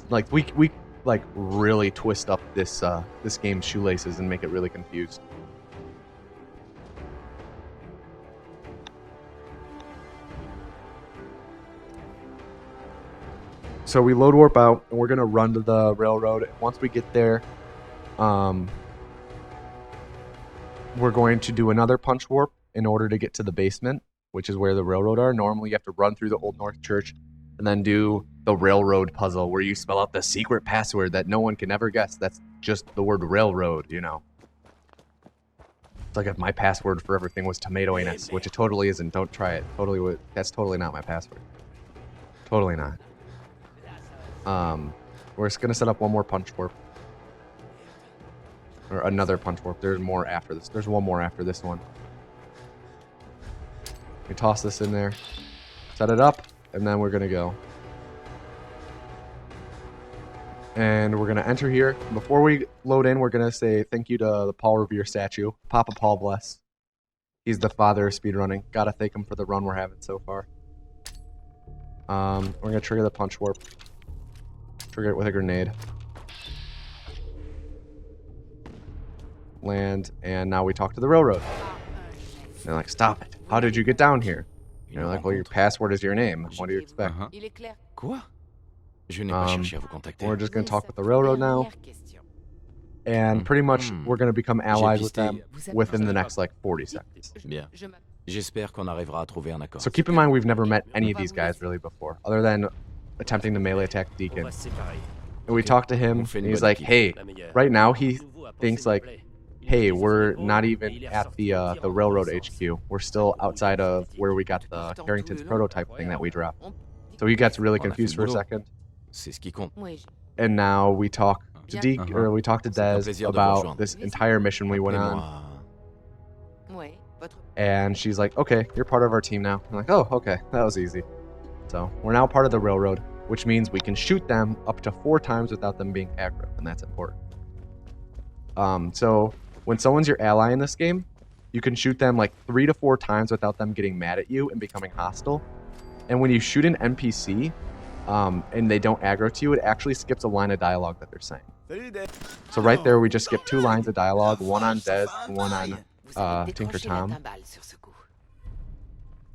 Like, we like really twist up this this game's shoelaces and make it really confused. So we load warp out, and we're going to run to the railroad. Once we get there, we're going to do another punch warp in order to get to the basement, which is where the railroad are. Normally, you have to run through the Old North Church and then do the railroad puzzle where you spell out the secret password that no one can ever guess. That's just the word railroad, you know. It's like if my password for everything was tomato anus, which it totally isn't. Don't try it. That's totally not my password. Totally not. We're just gonna set up one more punch warp. Or another punch warp. There's more after this. There's one more after this one. We toss this in there, set it up, and then we're gonna go. And we're gonna enter here. Before we load in, we're gonna say thank you to the Paul Revere statue. Papa Paul bless. He's the father of speedrunning. Gotta thank him for the run we're having so far. We're gonna trigger the punch warp. Trigger it with a grenade. Land, and now we talk to the railroad. And they're like, stop it. How did you get down here? And they're like, well, your password is your name. What do you expect? Quoi? Je n'ai pas cherché à vous contacter. We're just going to talk with the railroad now. And pretty much we're going to become allies with them within the next like 40 seconds. Bien. J'espère qu'on arrivera à trouver un accord. So keep in mind we've never met any of these guys really before, other than attempting to melee attack Deacon. And we talk to him, and he's like, hey, right now he thinks like, hey, we're not even at the railroad HQ. We're still outside of where we got the Carrington's prototype thing that we dropped. So he gets really confused for a second. And now we talk to we talk to Des about this entire mission we went on. And she's like, okay, you're part of our team now. I'm like, oh, okay, that was easy. So we're now part of the railroad, which means we can shoot them up to 4 times without them being aggro, and that's important. So when someone's your ally in this game, you can shoot them like 3 to 4 times without them getting mad at you and becoming hostile. And when you shoot an NPC and they don't aggro to you, it actually skips a line of dialogue that they're saying. So right there, we just skip 2 lines of dialogue, one on Des, one on Tinker Tom.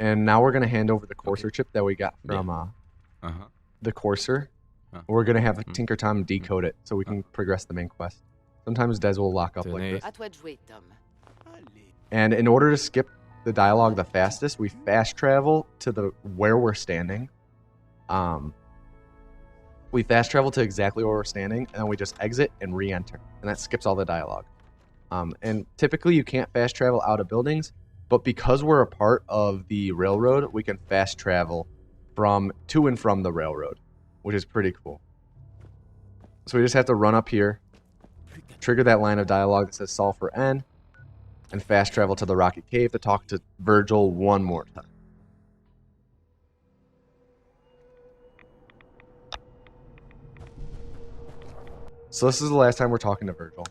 And now we're going to hand over the Courser chip that we got from the Courser. We're going to have Tinker Tom decode it so we can progress the main quest. Sometimes Des will lock up like this. And in order to skip the dialogue the fastest, we fast travel to where we're standing. We fast travel to exactly where we're standing, and then we just exit and re-enter. And that skips all the dialogue. And typically you can't fast travel out of buildings, but because we're a part of the railroad, we can fast travel to and from the railroad, which is pretty cool. So we just have to run up here, trigger that line of dialogue that says solve for N, and fast travel to the Rocket Cave to talk to Virgil one more time. So this is the last time we're talking to Virgil.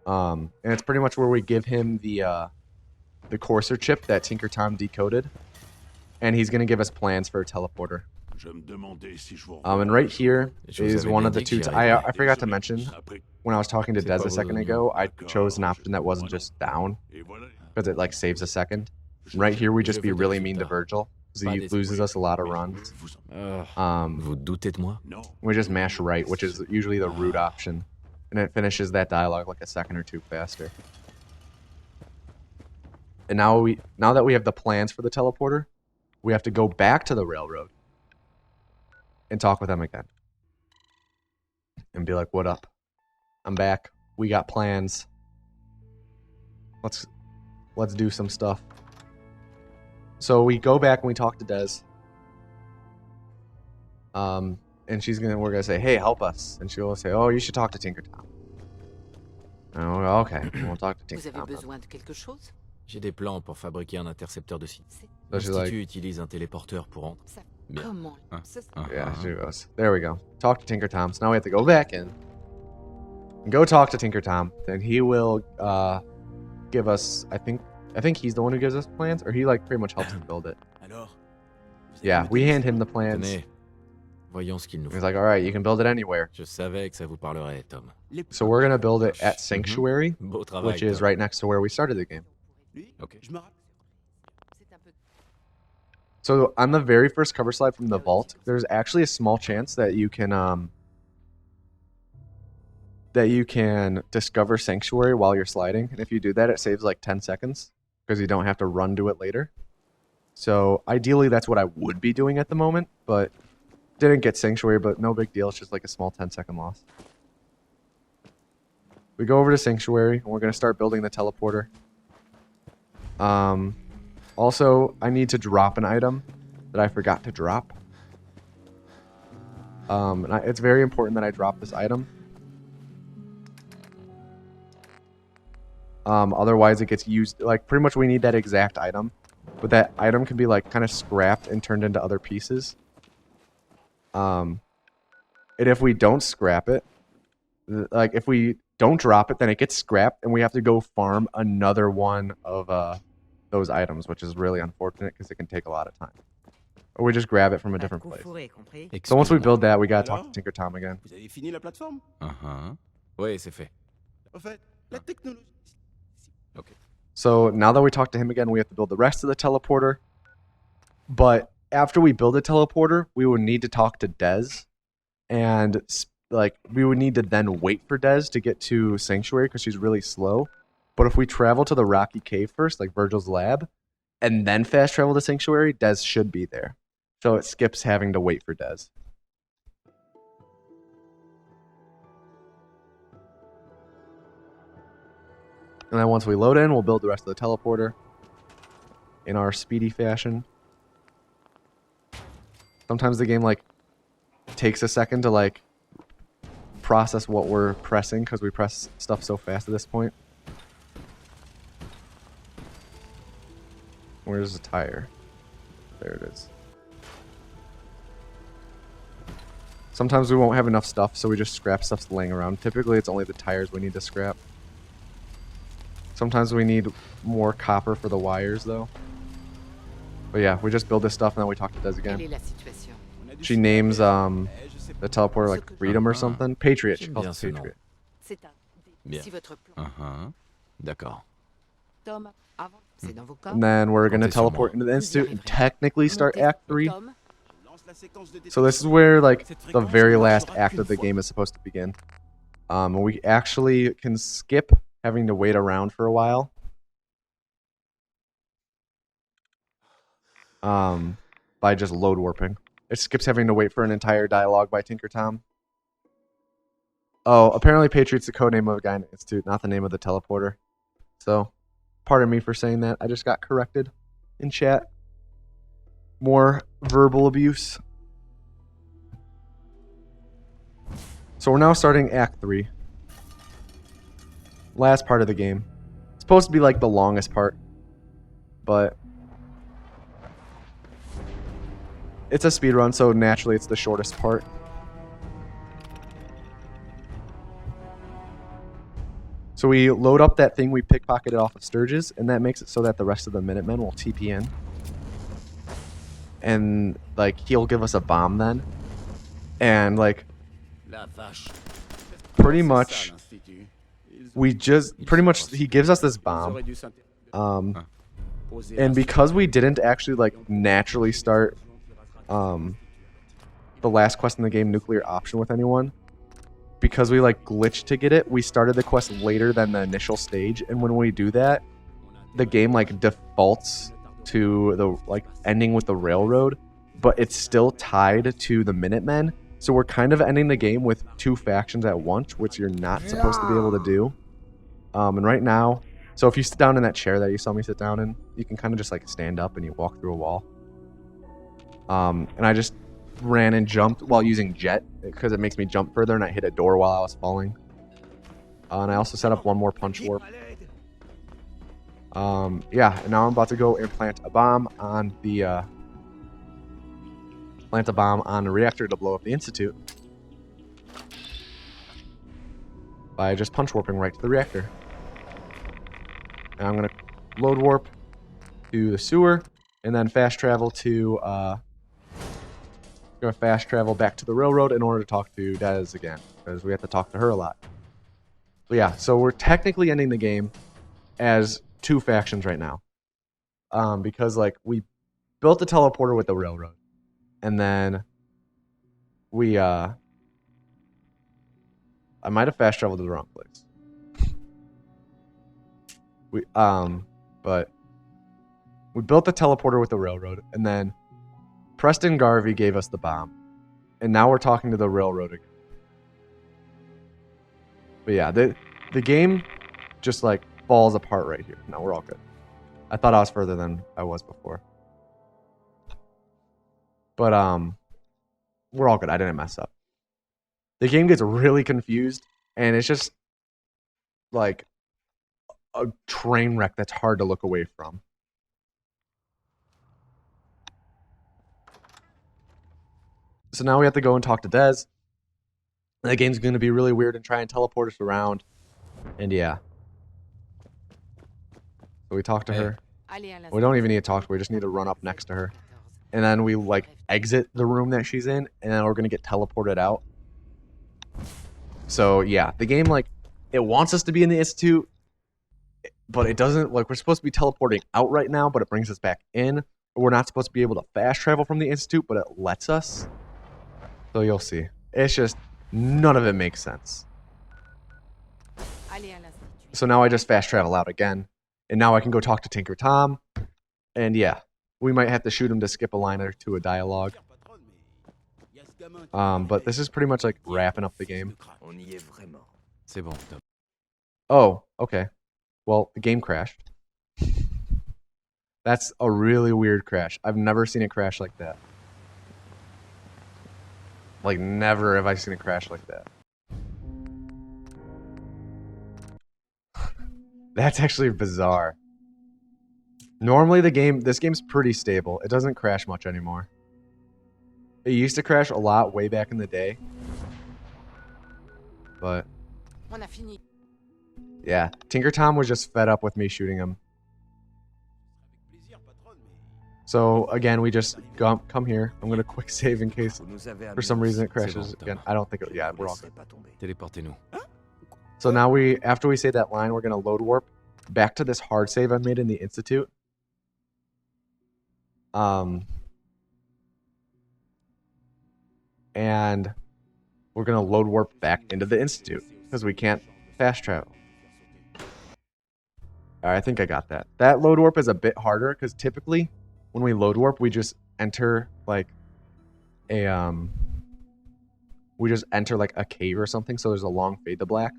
And it's pretty much where we give him the Courser chip that Tinker Tom decoded. And he's going to give us plans for a teleporter. And right here is one of the 2... I forgot to mention, when I was talking to Des a second ago, I chose an option that wasn't just down, because it like saves a second. And right here, we just be really mean to Virgil, because he loses us a lot of runs. We just mash right, which is usually the root option. And it finishes that dialogue like a second or 2 faster. And now that we have the plans for the teleporter, we have to go back to the railroad and talk with them again. And be like, what up? I'm back. We got plans. Let's do some stuff. So we go back and we talk to Des. And we're gonna say, hey, help us. And she'll say, oh, you should talk to Tinker Tom. And we'll go, okay, we'll talk to Tinker Tom. J'ai des plans pour fabriquer un intercepteur de site. So she's like, L'Institut utilise un téléporteur pour entrer. Bien. yeah, she goes, there we go. Talk to Tinker Tom. So now we have to go back in and go talk to Tinker Tom. Then he will give us, I think he's the one who gives us plans, or he like pretty much helps him build it. Yeah, we hand him the plans. Tenez, voyons ce qu'il nous He's faut. like, all right, you can build it anywhere. Je savais que ça vous parlerait, Tom. So we're gonna build it at Sanctuary, Beau travail, which is Tom. right next to where we started the game. Okay. So on the very first cover slide from the vault, there's actually a small chance that you can discover Sanctuary while you're sliding, and if you do that, it saves like 10 seconds because you don't have to run to it later. So ideally, that's what I would be doing at the moment, but didn't get Sanctuary, but no big deal. It's just like a small 10-second loss. We go over to Sanctuary, and we're going to start building the teleporter. Also, I need to drop an item that I forgot to drop. It's very important that I drop this item. Otherwise, it gets used. Like, pretty much we need that exact item. But that item can be, like, kind of scrapped and turned into other pieces. And if we don't scrap it, like, if we don't drop it, then it gets scrapped, and we have to go farm another one of those items, which is really unfortunate because it can take a lot of time. Or we just grab it from a different place. So once we build that, we gotta talk to Tinker Tom again. Vous avez fini la plateforme? Oui, c'est fait. En fait, la technologie. Okay. So now that we talk to him again, we have to build the rest of the teleporter. But after we build the teleporter, we would need to talk to Des. And like we would need to then wait for Des to get to Sanctuary because she's really slow. But if we travel to the Rocky Cave first, like Virgil's lab, and then fast travel to Sanctuary, Des should be there. So it skips having to wait for Des. And then once we load in, we'll build the rest of the teleporter in our speedy fashion. Sometimes the game like takes a second to like process what we're pressing because we press stuff so fast at this point. Where's the tire? There it is. Sometimes we won't have enough stuff, so we just scrap stuff laying around. Typically, it's only the tires we need to scrap. Sometimes we need more copper for the wires, though. But yeah, we just build this stuff, and then we talk to Des again. She names the teleporter like Freedom or something. Patriot. She calls it Patriot. Bien. D'accord. And then we're going to teleport into the Institute and technically start Act 3. So this is where like the very last act of the game is supposed to begin. We actually can skip having to wait around for a while. By just load warping. It skips having to wait for an entire dialogue by Tinker Tom. Oh, apparently Patriot's the codename of a guy in the Institute, not the name of the teleporter. So, pardon me for saying that. I just got corrected in chat. More verbal abuse. So we're now starting Act 3. Last part of the game. It's supposed to be like the longest part. But it's a speed run, so naturally it's the shortest part. So we load up that thing we pickpocketed off of Sturgis, and that makes it so that the rest of the Minutemen will TP in. And, like, he'll give us a bomb then. And, like, pretty much, he gives us this bomb. And because we didn't actually, like, naturally start the last quest in the game, Nuclear Option, with anyone, because we like glitched to get it, we started the quest later than the initial stage, and when we do that, the game like defaults to the like ending with the railroad, but it's still tied to the Minutemen. So we're kind of ending the game with 2 factions at once, which you're not supposed to be able to do. And right now, so if you sit down in that chair that you saw me sit down in, you can kind of just like stand up and you walk through a wall. And I just ran and jumped while using jet because it makes me jump further, and I hit a door while I was falling. And I also set up one more punch warp. Yeah, and now I'm about to go and plant a bomb on the reactor to blow up the Institute by just punch warping right to the reactor. And I'm gonna load warp to the sewer and then fast travel to back to the railroad in order to talk to Des again, because we have to talk to her a lot. But yeah, so we're technically ending the game as 2 factions right now, because like we built the teleporter with the railroad, and then we I might have fast traveled to the wrong place. But we built the teleporter with the railroad, and then Preston Garvey gave us the bomb, and now we're talking to the railroad again. But yeah, the game just like falls apart right here. No, we're all good. I thought I was further than I was before. But we're all good. I didn't mess up. The game gets really confused, and it's just like a train wreck that's hard to look away from. So now we have to go and talk to Des. The game's going to be really weird and try and teleport us around. And yeah. So we talk to her. We don't even need to talk to her. We just need to run up next to her. And then we like exit the room that she's in, and then we're going to get teleported out. So yeah, the game, like, it wants us to be in the Institute, but it doesn't. Like, we're supposed to be teleporting out right now, but it brings us back in. We're not supposed to be able to fast travel from the Institute, but it lets us. So you'll see. It's just, none of it makes sense. So now I just fast travel out again, and now I can go talk to Tinker Tom, and yeah, we might have to shoot him to skip a line or two of dialogue. But this is pretty much like wrapping up the game. Oh, okay. Well, the game crashed. That's a really weird crash. I've never seen it crash like that. Like, never have I seen it crash like that. That's actually bizarre. Normally this game's pretty stable. It doesn't crash much anymore. It used to crash a lot way back in the day. But yeah, Tinker Tom was just fed up with me shooting him. So again, we just come here. I'm gonna quick save in case for some reason it crashes again. I don't think it. Yeah, we're all good. So now after we say that line, we're gonna load warp back to this hard save I made in the Institute. And we're gonna load warp back into the Institute because we can't fast travel. Alright, I think I got that. That load warp is a bit harder because typically when we load warp, we just enter like a cave or something, so there's a long fade to black.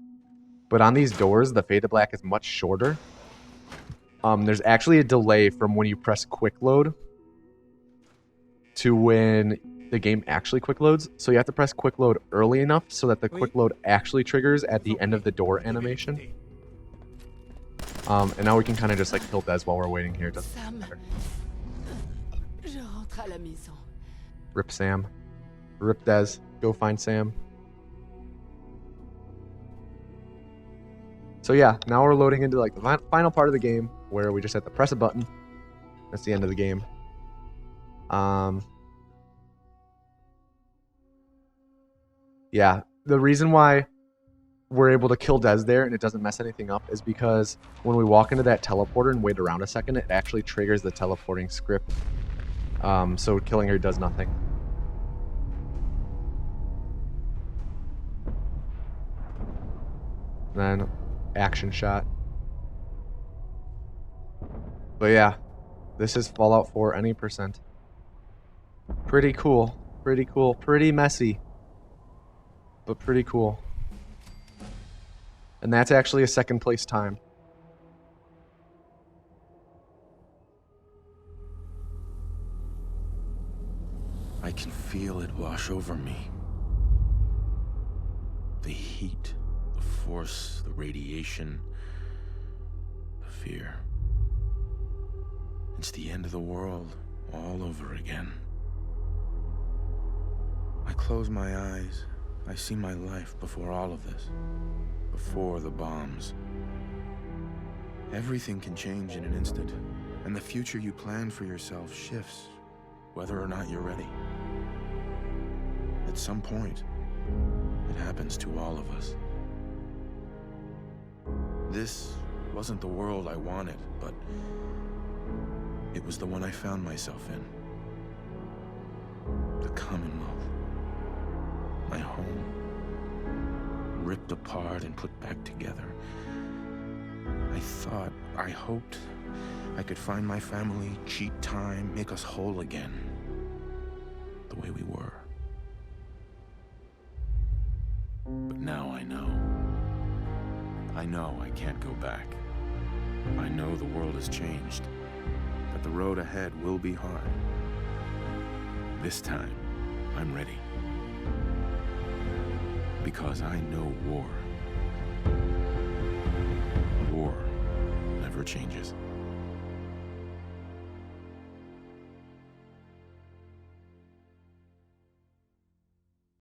But on these doors, the fade to black is much shorter. There's actually a delay from when you press quick load to when the game actually quick loads. So you have to press quick load early enough so that the quick load actually triggers at the end of the door animation. And now we can kind of just like kill Des while we're waiting here. Doesn't matter. Rip Sam. Rip Des. Go find Sam. So yeah, now we're loading into like the final part of the game where we just have to press a button. That's the end of the game. Yeah, the reason why we're able to kill Des there and it doesn't mess anything up is because when we walk into that teleporter and wait around a second, it actually triggers the teleporting script. So killing her does nothing. Then action shot. But yeah, This is Fallout 4 any percent. Pretty cool. Pretty cool. Pretty messy. But pretty cool. And that's actually a second place time. I can feel it wash over me. The heat, the force, the radiation, the fear. It's the end of the world all over again. I close my eyes. I see my life before all of this. Before the bombs. Everything can change in an instant, and the future you plan for yourself shifts, whether or not you're ready. At some point, it happens to all of us. This wasn't the world I wanted, but it was the one I found myself in. The Commonwealth. My home. Ripped apart and put back together. I hoped I could find my family, cheat time, make us whole again. The way we were. But now I know. I know I can't go back. I know the world has changed. That the road ahead will be hard. This time, I'm ready. Because I know war. War never changes.